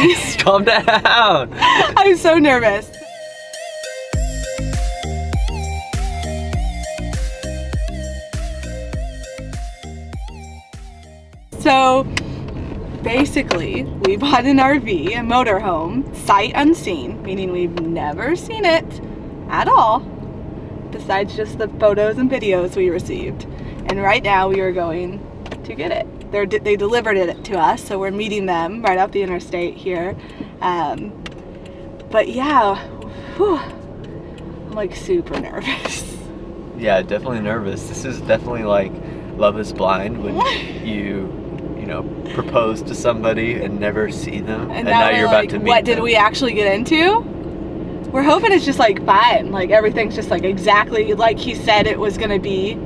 Jeez, calm down. I'm so nervous. So basically, we bought an RV, a motorhome, sight unseen, meaning we've never seen it at all, besides just the photos and videos we received. And right now we are going to get it. They delivered it to us, so we're meeting them right off the interstate here. But yeah, whew, I'm like super nervous. Yeah, definitely nervous. This is definitely like Love is Blind when you know, propose to somebody and never see them, and now you're about to meet what them. Did we actually get into? We're hoping it's just like fine, like everything's just like exactly like he said it was gonna be.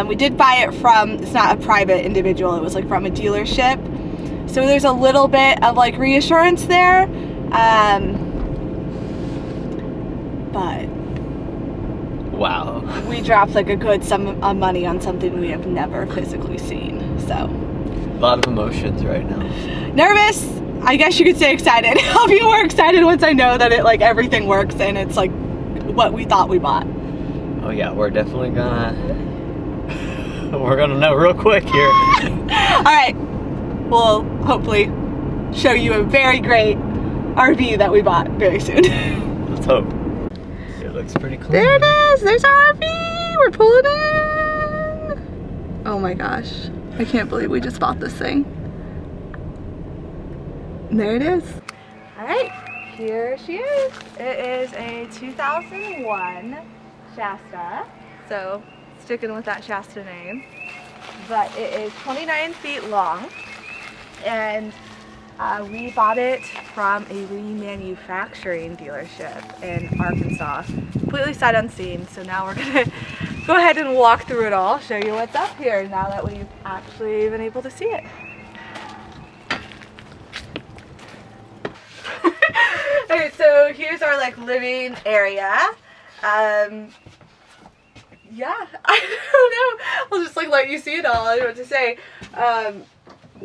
We did buy it from, it's not a private individual, it was like from a dealership, so there's a little bit of like reassurance there, but wow, we dropped like a good sum of money on something we have never physically seen, so a lot of emotions right now. nervous, I guess you could say excited. I'll be more excited once I know that it like everything works and it's like what we thought we bought. Oh yeah, we're definitely we're gonna know real quick here. Alright, we'll hopefully show you a very great RV that we bought very soon. Let's hope. It looks pretty clean. There it is! There's our RV! We're pulling in! Oh my gosh. I can't believe we just bought this thing. And there it is. Alright, here she is. It is a 2001 Shasta. So, sticking with that Shasta name. But it is 29 feet long. And we bought it from a remanufacturing dealership in Arkansas. Completely sight unseen. So now we're gonna go ahead and walk through it all, show you what's up here now that we've actually been able to see it. Okay, so here's our like living area. Yeah, I don't know. I'll just like let you see it all. I don't know what to say.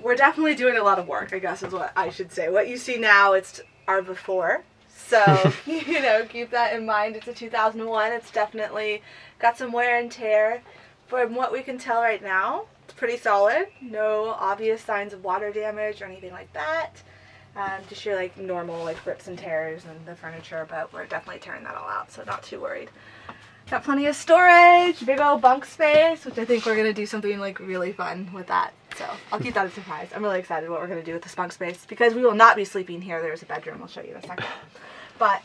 We're definitely doing a lot of work, I guess is what I should say. What you see now, it's our before. So, you know, keep that in mind. It's a 2001. It's definitely got some wear and tear. From what we can tell right now, it's pretty solid. No obvious signs of water damage or anything like that. Just your like normal like rips and tears in the furniture, but we're definitely tearing that all out, so not too worried. Got plenty of storage, big old bunk space, which I think we're gonna do something like really fun with that. So I'll keep that a surprise. I'm really excited what we're gonna do with this bunk space because we will not be sleeping here. There's a bedroom. I'll show you in a second. But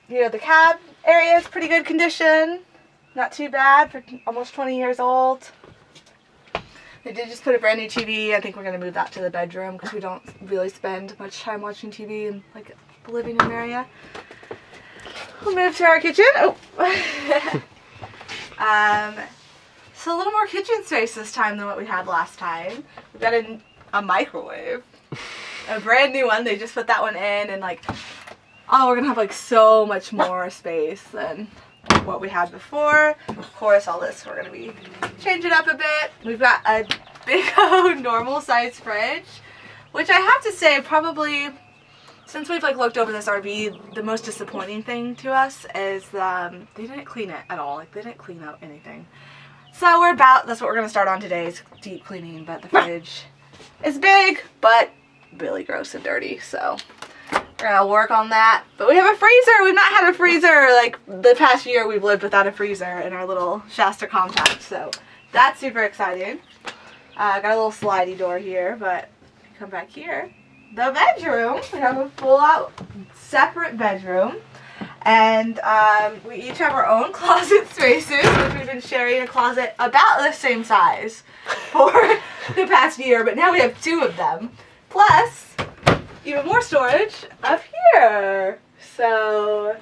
you know, the cab area is pretty good condition. Not too bad for almost 20 years old. They did just put a brand new TV. I think we're gonna move that to the bedroom because we don't really spend much time watching TV in like the living room area. We'll move to our kitchen. Oh. So a little more kitchen space this time than what we had last time. We've got a microwave, a brand new one. They just put that one in, and like, oh, we're gonna have like so much more space than what we had before. Of course, all this we're gonna be changing up a bit. We've got a big old normal size fridge, which I have to say probably, since we've like looked over this RV, the most disappointing thing to us is they didn't clean it at all. Like they didn't clean out anything. So that's what we're gonna start on today, is deep cleaning. But the fridge is big, but really gross and dirty. So we're gonna work on that. But we have a freezer. We've not had a freezer like the past year. We've lived without a freezer in our little Shasta compact. So that's super exciting. Got a little slidey door here, but come back here. The bedroom, we have a full out separate bedroom, and we each have our own closet spaces, which we've been sharing a closet about the same size for the past year, but now we have two of them, plus even more storage up here. So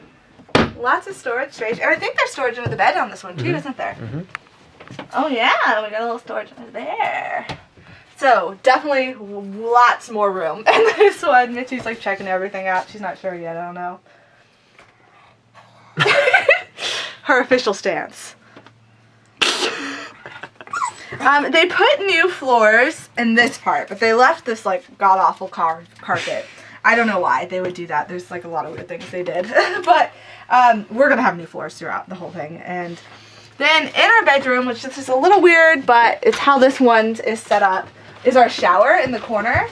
lots of storage space, and I think there's storage under the bed on this one too, isn't there? Oh yeah, we got a little storage under there. So, definitely lots more room. And this one, Mitzi's like checking everything out. She's not sure yet, I don't know. Her official stance. They put new floors in this part, but they left this like god-awful carpet. I don't know why they would do that. There's like a lot of weird things they did. But we're going to have new floors throughout the whole thing. And then in our bedroom, which this is a little weird, but it's how this one is set up, is our shower in the corner.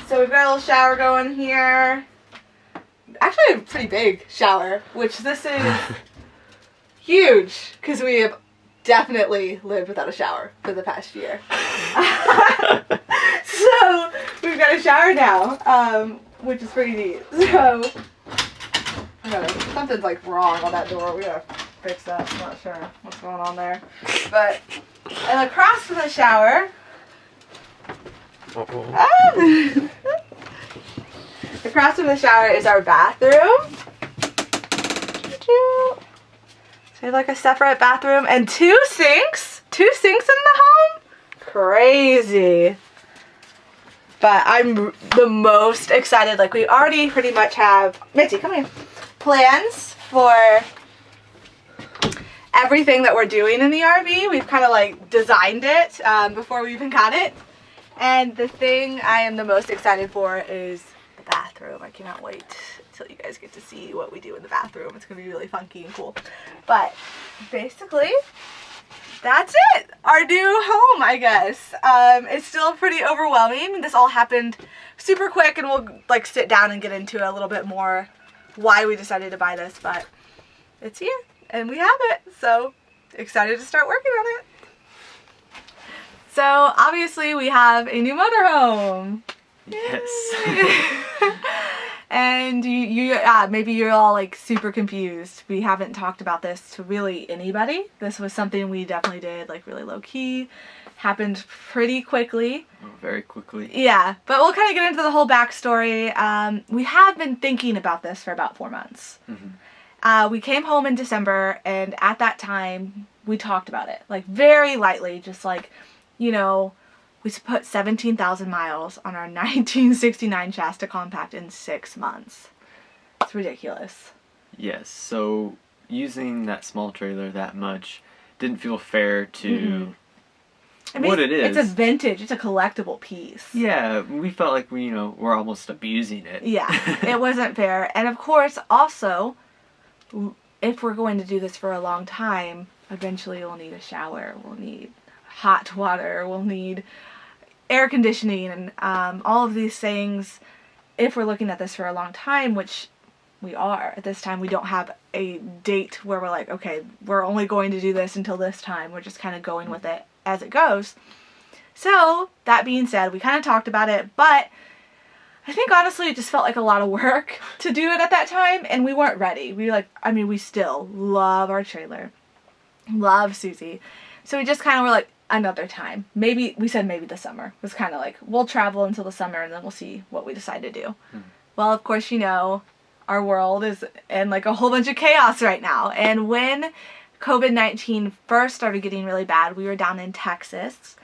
So we've got a little shower going here. Actually a pretty big shower, which this is huge because we have definitely lived without a shower for the past year. So we've got a shower now, which is pretty neat. So I don't know, something's like wrong on that door. We gotta fix that. I'm not sure what's going on there. But and across from the shower. Across from the shower is our bathroom. So we have like a separate bathroom and two sinks. Two sinks in the home? Crazy. But I'm the most excited. Like we already pretty much have, Mitzi, come here, plans for everything that we're doing in the RV. We've kind of like designed it before we even got it. And the thing I am the most excited for is the bathroom. I cannot wait until you guys get to see what we do in the bathroom. It's going to be really funky and cool. But basically, that's it. Our new home, I guess. It's still pretty overwhelming. This all happened super quick, and we'll like sit down and get into a little bit more why we decided to buy this. But it's here, and we have it. So excited to start working on it. So obviously we have a new motorhome. Yes. And maybe you're all like super confused. We haven't talked about this to really anybody. This was something we definitely did like really low key. Happened pretty quickly. Oh, very quickly. Yeah, but we'll kind of get into the whole backstory. We have been thinking about this for about 4 months. Mm-hmm. We came home in December, and at that time we talked about it like very lightly, just like, you know, we put 17,000 miles on our 1969 Shasta Compact in 6 months. It's ridiculous. Yes, so using that small trailer that much didn't feel fair to I mean, what it is. It's a vintage, it's a collectible piece. Yeah, we felt like we're almost abusing it. Yeah, it wasn't fair. And of course, also, if we're going to do this for a long time, eventually we'll need a shower, we'll need hot water, we'll need air conditioning, and all of these things. If we're looking at this for a long time, which we are at this time, we don't have a date where we're like, okay, we're only going to do this until this time. We're just kind of going with it as it goes. So that being said, we kind of talked about it, but I think honestly it just felt like a lot of work to do it at that time, and we weren't ready. We still love our trailer, love Susie. So we just kind of were like, another time. Maybe the summer. It was kind of like, we'll travel until the summer and then we'll see what we decide to do. Well, of course, our world is in like a whole bunch of chaos right now. And when COVID-19 first started getting really bad, we were down in Texas.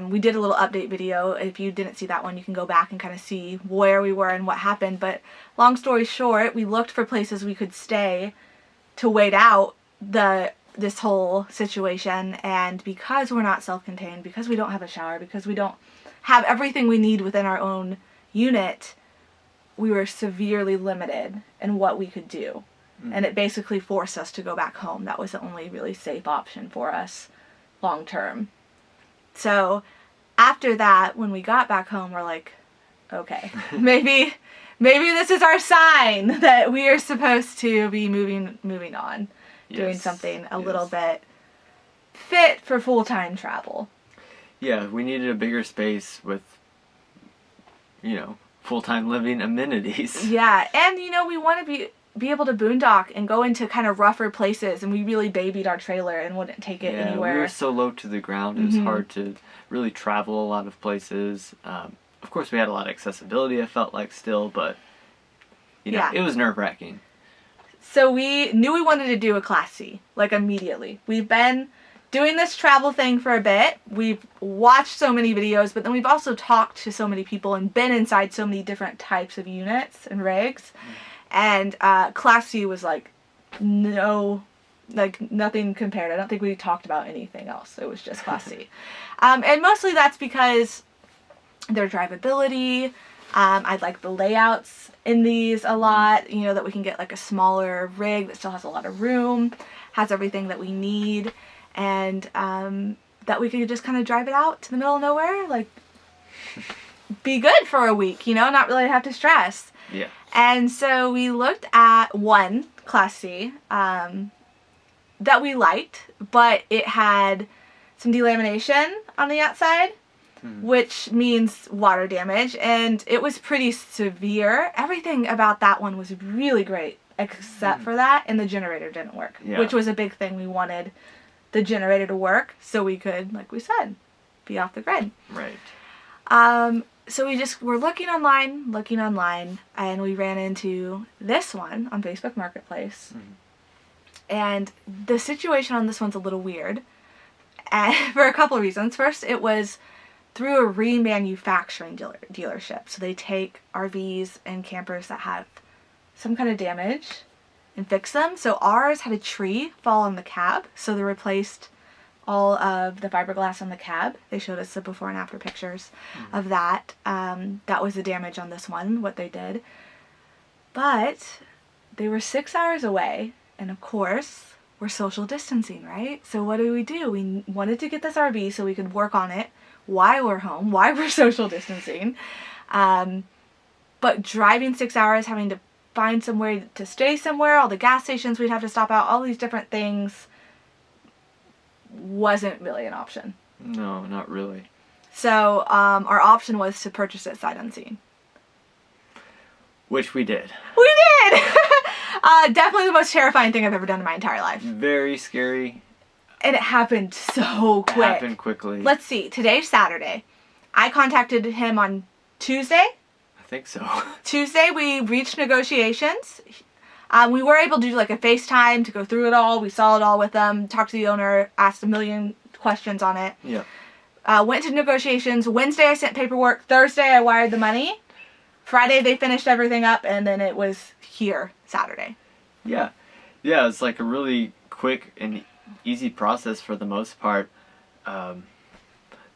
We did a little update video. If you didn't see that one, you can go back and kind of see where we were and what happened. But long story short, we looked for places we could stay to wait out this whole situation, and because we're not self-contained, because we don't have a shower, because we don't have everything we need within our own unit, we were severely limited in what we could do. And it basically forced us to go back home. That was the only really safe option for us long term. So after that, when we got back home, we're like, okay, maybe this is our sign that we are supposed to be moving on. Doing something a little bit fit for full-time travel. Yeah, we needed a bigger space with, full-time living amenities. Yeah, and we want to be able to boondock and go into kind of rougher places, and we really babied our trailer and wouldn't take it anywhere. We were so low to the ground, it was hard to really travel a lot of places. Of course, we had a lot of accessibility, I felt like, still, but, it was nerve-wracking. So we knew we wanted to do a Class C, like immediately. We've been doing this travel thing for a bit. We've watched so many videos, but then we've also talked to so many people and been inside so many different types of units and rigs. And Class C was like, no Like, nothing compared. I don't think we talked about anything else. It was just Class C. And mostly that's because their drivability. I like the layouts in these a lot. You know, that we can get like a smaller rig that still has a lot of room, has everything that we need, and that we could just kind of drive it out to the middle of nowhere, like be good for a week, you know, not really have to stress. Yeah. And so we looked at one Class C that we liked, but it had some delamination on the outside, which means water damage, and it was pretty severe. Everything about that one was really great, except for that, and the generator didn't work, which was a big thing. We wanted the generator to work so we could, like we said, be off the grid. Right. So we just were looking online, and we ran into this one on Facebook Marketplace. And the situation on this one's a little weird, and for a couple of reasons. First, it was through a remanufacturing dealership. So they take RVs and campers that have some kind of damage and fix them. So ours had a tree fall on the cab, so they replaced all of the fiberglass on the cab. They showed us the before and after pictures of that. That was the damage on this one, what they did. But they were 6 hours away, and of course, we're social distancing, right? So what do? We wanted to get this RV so we could work on it while we're home, while we're social distancing. But driving 6 hours, having to find somewhere to stay somewhere, all the gas stations we'd have to stop out, all these different things, wasn't really an option. No, not really. So our option was to purchase it sight unseen. Which we did. We did! Definitely the most terrifying thing I've ever done in my entire life. Very scary. And it happened so quick. It happened quickly. Let's see. Today's Saturday. I contacted him on Tuesday. I think so. Tuesday, we reached negotiations. We were able to do like a FaceTime to go through it all. We saw it all with them, talked to the owner, asked a million questions on it. Yeah. Went to negotiations. Wednesday, I sent paperwork. Thursday, I wired the money. Friday, they finished everything up, and then it was here Saturday. Yeah. Yeah, it's like a really quick and easy process for the most part. But,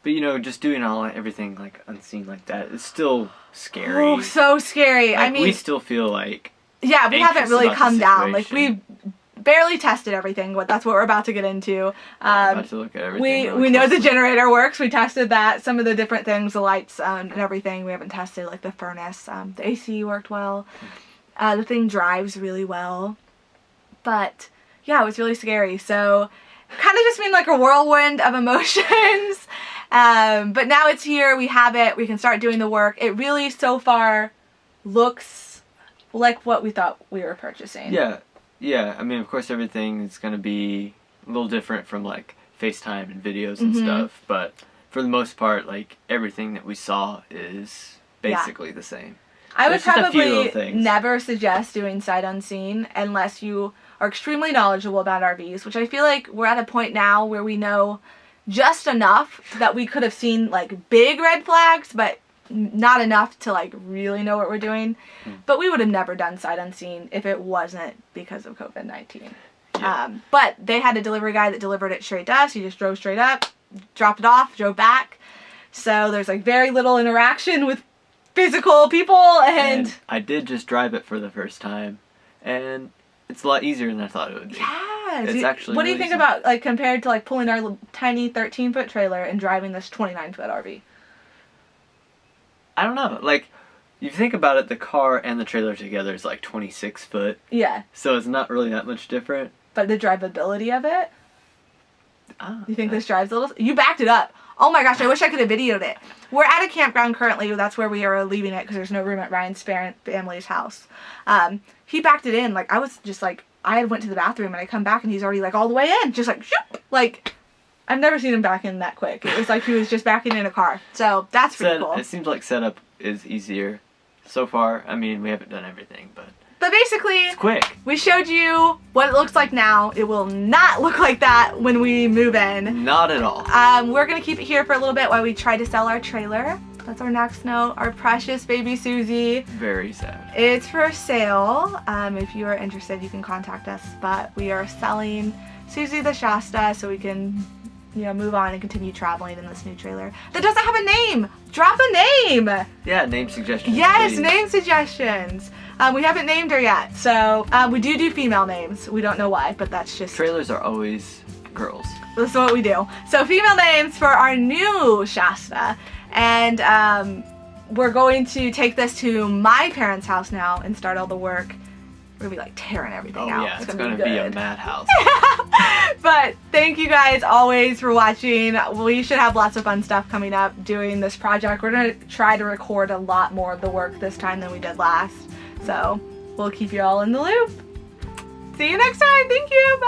you know, just doing everything like unseen like that is still scary. Oh, so scary. Like, I mean, we still feel like... Yeah, we haven't really come down. Like, situation. we barely tested everything, but that's what we're about to get into. About to look at everything We know the generator works. We tested that. Some of the different things, the lights and everything, we haven't tested, like the furnace. The AC worked well. The thing drives really well. But, yeah, it was really scary. So, kind of just been like a whirlwind of emotions. But now it's here. We have it. We can start doing the work. It really, so far, looks like what we thought we were purchasing. Yeah. Yeah, I mean, of course, everything is going to be a little different from, like, FaceTime and videos and stuff, but for the most part, like, everything that we saw is basically the same. I would There's just a few little probably things. never suggest doing sight unseen unless you are extremely knowledgeable about RVs, which I feel like we're at a point now where we know just enough that we could have seen, like, big red flags, but not enough to, like, really know what we're doing. But we would have never done sight unseen if it wasn't because of COVID-19. Yeah. But they had a delivery guy that delivered it straight to us. He just drove straight up, dropped it off, drove back. So there's, like, very little interaction with physical people. And I did just drive it for the first time, and it's a lot easier than I thought it would be. yeah. It's actually What do you really think easy. about, like, compared to, like, pulling our tiny 13-foot trailer and driving this 29-foot RV? I don't know. Like, you think about it, the car and the trailer together is like 26 foot. Yeah. So it's not really that much different. But the drivability of it? You think this drives a little? You backed it up. Oh my gosh, I wish I could have videoed it. We're at a campground currently. That's where we are leaving it because there's no room at Ryan's family's house. He backed it in. Like, I was just like, I had went to the bathroom and I come back and he's already like all the way in. Just like, shoop. Like, I've never seen him back in that quick. It was like he was just backing in a car. So that's pretty cool. It seems like setup is easier so far. I mean, we haven't done everything, but basically, it's quick. We showed you what it looks like now. It will not look like that when we move in. Not at all. We're going to keep it here for a little bit while we try to sell our trailer. That's our next note. Our precious baby Susie. Very sad. It's for sale. If you are interested, you can contact us. But we are selling Susie the Shasta so we can, you know, move on and continue traveling in this new trailer that doesn't have a name. Drop a name. Yeah, name suggestions. Yes, please. name suggestions. We haven't named her yet, so we do female names. We don't know why, but that's just... Trailers are always girls. This is what we do. So female names for our new Shasta. And we're going to take this to my parents' house now and start all the work. We're gonna be like tearing everything out. Yeah, it's gonna be a madhouse. But thank you guys always for watching. We should have lots of fun stuff coming up doing this project. We're gonna try to record a lot more of the work this time than we did last. So we'll keep you all in the loop. See you next time. Thank you. Bye.